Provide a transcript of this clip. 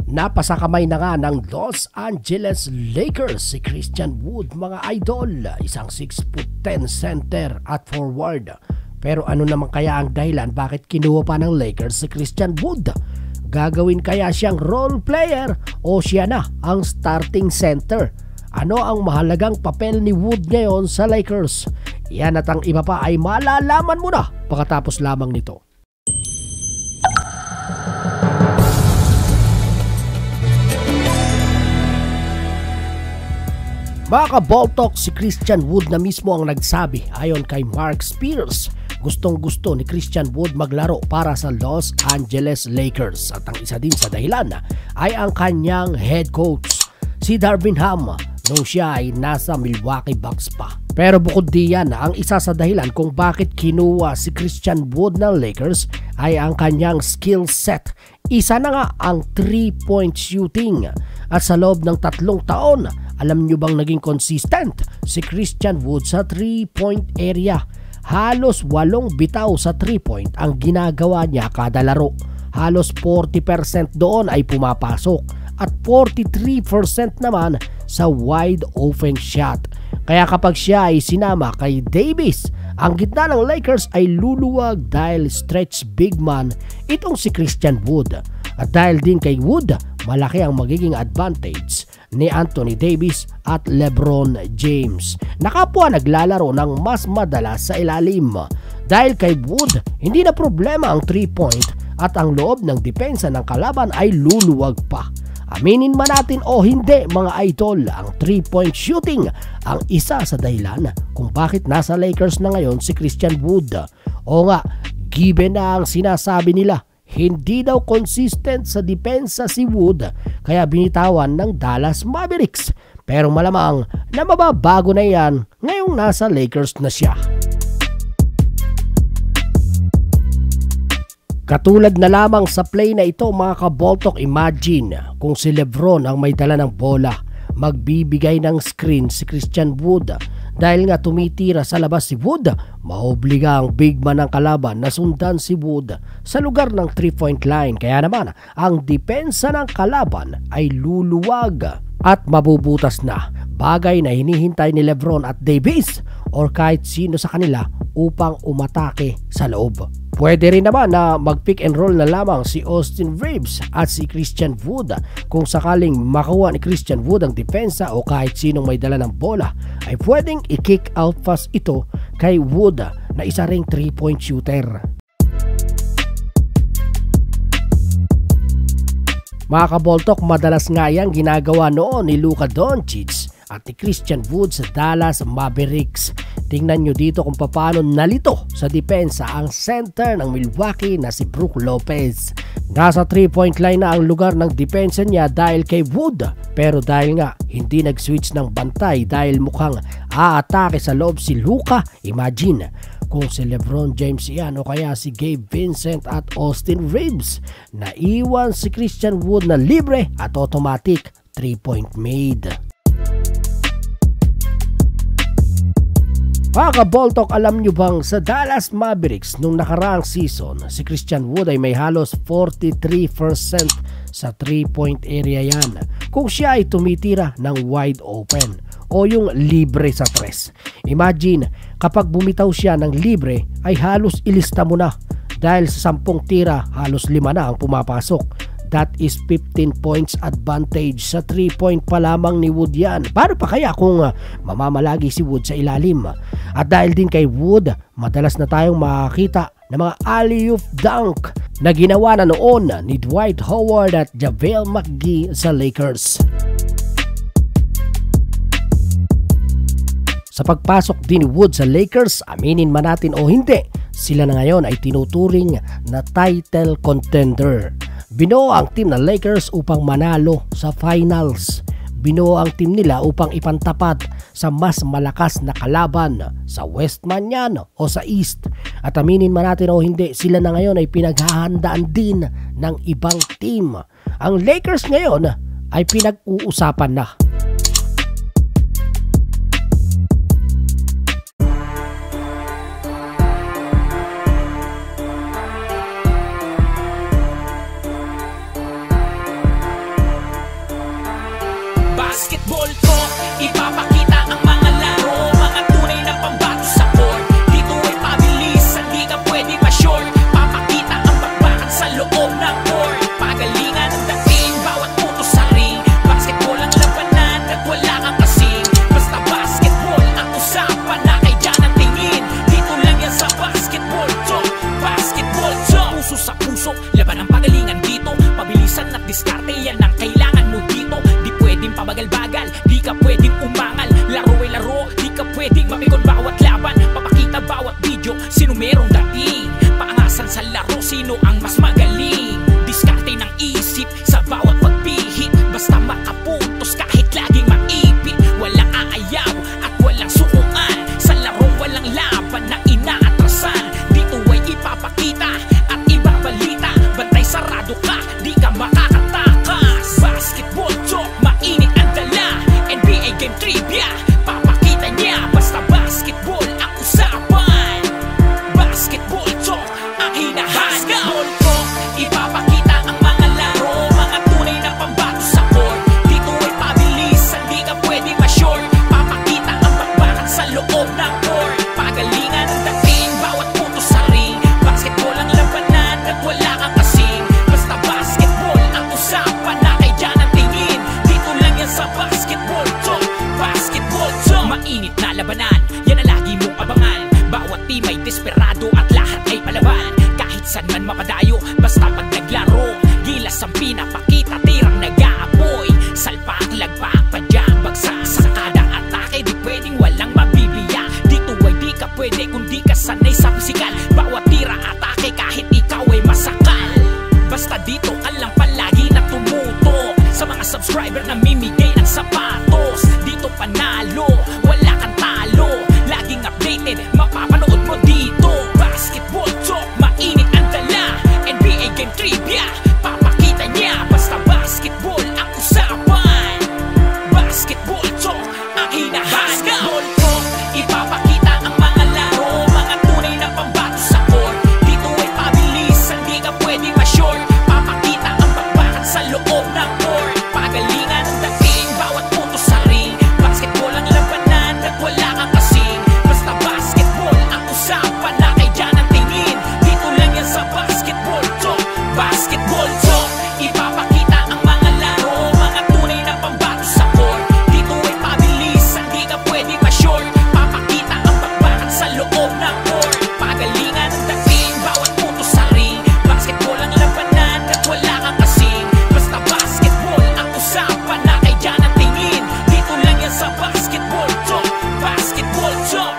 Napasakamay na nga ng Los Angeles Lakers si Christian Wood, mga idol. Isang 6'10" center at forward. Pero ano naman kaya ang dahilan bakit kinuha pa ng Lakers si Christian Wood? Gagawin kaya siyang role player o siya na ang starting center? Ano ang mahalagang papel ni Wood ngayon sa Lakers? Yan at ang iba pa ay malalaman mo na pagkatapos lamang nito. Mga ka-Balltalk, si Christian Wood na mismo ang nagsabi ayon kay Mark Spears. Gustong-gusto ni Christian Wood maglaro para sa Los Angeles Lakers at ang isa din sa dahilan ay ang kanyang head coach, si Darvin Ham, nung siya ay nasa Milwaukee Bucks pa. Pero bukod diyan, ang isa sa dahilan kung bakit kinuha si Christian Wood ng Lakers ay ang kanyang skill set. Isa na nga ang 3-point shooting at sa loob ng 3 taon, alam nyo bang naging consistent si Christian Wood sa 3-point area? Halos 8 bitaw sa 3-point ang ginagawa niya kada laro. Halos 40% doon ay pumapasok at 43% naman sa wide open shot. Kaya kapag siya ay sinama kay Davis, ang gitna ng Lakers ay luluwag dahil stretch big man itong si Christian Wood. At dahil din kay Wood, malaki ang magiging advantage ni Anthony Davis at LeBron James. Nakapwa naglalaro ng mas madalas sa ilalim. Dahil kay Wood, hindi na problema ang 3-point at ang loob ng depensa ng kalaban ay luluwag pa. Aminin man natin o hindi mga idol, ang 3-point shooting ang isa sa dahilan kung bakit nasa Lakers na ngayon si Christian Wood. O nga, given na ang sinasabi nila, hindi daw consistent sa depensa si Wood kaya binitawan ng Dallas Mavericks. Pero malamang na mababago na yan ngayong nasa Lakers na siya. Katulad na lamang sa play na ito mga ka-Balltalk, imagine kung si LeBron ang may dala ng bola, magbibigay ng screen si Christian Wood. Dahil nga tumitira sa labas si Wood, maobliga ang big man ng kalaban na sundan si Wood sa lugar ng 3-point line. Kaya naman ang depensa ng kalaban ay luluwag at mabubutas na. Bagay na hinihintay ni LeBron at Davis or kahit sino sa kanila upang umatake sa loob. Pwede rin naman na mag-pick and roll na lamang si Austin Reeves at si Christian Wood. Kung sakaling makuha ni Christian Wood ang depensa o kahit sinong may dala ng bola, ay pwedeng i-kick out pass ito kay Wood na isa ring 3-point shooter. Mga ka-Balltalk, madalas nga yan ginagawa noon ni Luka Doncic at ni Christian Wood sa Dallas Mavericks. Tingnan nyo dito kung paano nalito sa depensa ang center ng Milwaukee na si Brook Lopez. Nasa 3-point line na ang lugar ng depensa niya dahil kay Wood. Pero dahil nga hindi nag-switch ng bantay dahil mukhang aatake sa loob si Luka, imagine kung si LeBron James yan o kaya si Gabe Vincent at Austin Reeves. Naiwan si Christian Wood na libre at automatic 3-point made. Mga ka-Balltalk, alam nyo bang sa Dallas Mavericks nung nakaraang season, si Christian Wood ay may halos 43% sa 3-point area yan kung siya ay tumitira ng wide open o yung libre sa 3. Imagine, kapag bumitaw siya ng libre ay halos ilista mo na dahil sa 10 tira halos 5 na ang pumapasok. That is 15 points advantage sa 3-point pa lamang ni Wood yan. Paano pa kaya kung mamamalagi si Wood sa ilalim? At dahil din kay Wood, madalas na tayong makakita ng mga alley-oop dunk na ginawa na noon ni Dwight Howard at JaVale McGee sa Lakers. Sa pagpasok din ni Wood sa Lakers, aminin man natin o hindi, sila na ngayon ay tinuturing na title contender. Binuo ang team ng Lakers upang manalo sa finals. Binuo ang team nila upang ipantapat sa mas malakas na kalaban sa West man yan o sa East. At aminin man natin o hindi, sila na ngayon ay pinaghahandaan din ng ibang team. Ang Lakers ngayon ay pinag-uusapan na. basketball talk, ipapakita ang mga laro, mga tunay na pambato sa court. Dito ay pabilisan, di ka pwede ma-short. Papakita ang bakbakan sa loob ng court. Pagalingan ang dating, bawat puto sa ring. Basketball ang labanan at wala kang kasing. Basta basketball ang usapan na kay dyan ang tingin. Dito lang yan sa basketball talk, basketball talk. Puso sa puso, laban ang pagalingan dito. Pabilisan at diskarte, yan ang kailangan mo dito. Di pwedeng pabagal-bagal, di ka pwedeng umangal. Laro ay laro, di ka pwedeng mapikon bawat laban. Papakita bawat video, sino merong dating. Paangasan sa laro, sino ang mas magaling. Diskarte ng isip sa bawat pagpihit. Basta makapuntos kahit laging maipit. Walang aayaw at walang sukuan. Sa laro walang laban na inaatrasan. Dito ay ipapakita at ibabalita. Bantay sarado ka, di ka makakatakas. Basketball talk, mainit ang dala. NBA game trivia, papakita niya. Basta basketball ang usapan. Basketball talk, ang hinahanap. Basketball talk, ipapakita ang mga laro, mga tunay na pambato sa court. Dito ay pabilisan, di ka pwede ma-short. Papakita ang bakbakan sa loob ng court. Pagalingan ang dating, bawat puto sa ring. Basketball ang labanan at wala kang kasing. Basta basketball ang usapan na kay dyan ang tingin. Dito lang yan sa basketball talk, basketball talk. Mainit na labanan, yan ang lagi mong abangan. Bawat team ay desperado at lahat ay palaban. Kahit saan man mapadayo, basta pag naglaro. Gilas ang pinapakita, tirang nag-aapoy. Salpak, lagpak, padyang, bagsak. Sa kada atake, di pwedeng walang mabibiyak. Dito ay di ka pwede kung di ka sanay sa pisikal. Bawat tira, atake kahit ikaw ay masakal. Basta dito ka lang palagi na tumuto. Sa mga subscriber na mimigay ng sapatos. Dito panalo, wala kang talo. Laging updated, mapapanood mo dito. Basketball talk, mainit ang dala. NBA game trivia, papakita niya. Basta basketball ang usapan. Basketball talk, ang hinahanap. Basketball talk, ipapakita ang mga laro, mga tunay na pambato sa court. Dito ay pabilisan, di ka pwede ma-short. Papakita ang bakbakan sa loob ng court. Pagalingan ang dating, bawat puto sa ring. Basketball ang labanan at wala kang kasing. Basta basketball ang usapan na kay dyan ang tingin. Dito lang yan sa basketball talk, basketball talk. Ipapakita ang mga laro, mga tunay na pambato sa court. Dito ay pabilisan, di ka pwede ma-short. Papakita ang bakbakan sa loob ng court. Pagalingan ang dating, bawat puto sa ring. Basketball ang labanan at wala kang kasing. Basta basketball ang usapan na kay dyan ang tingin. Dito lang yan sa basketball talk, basketball talk.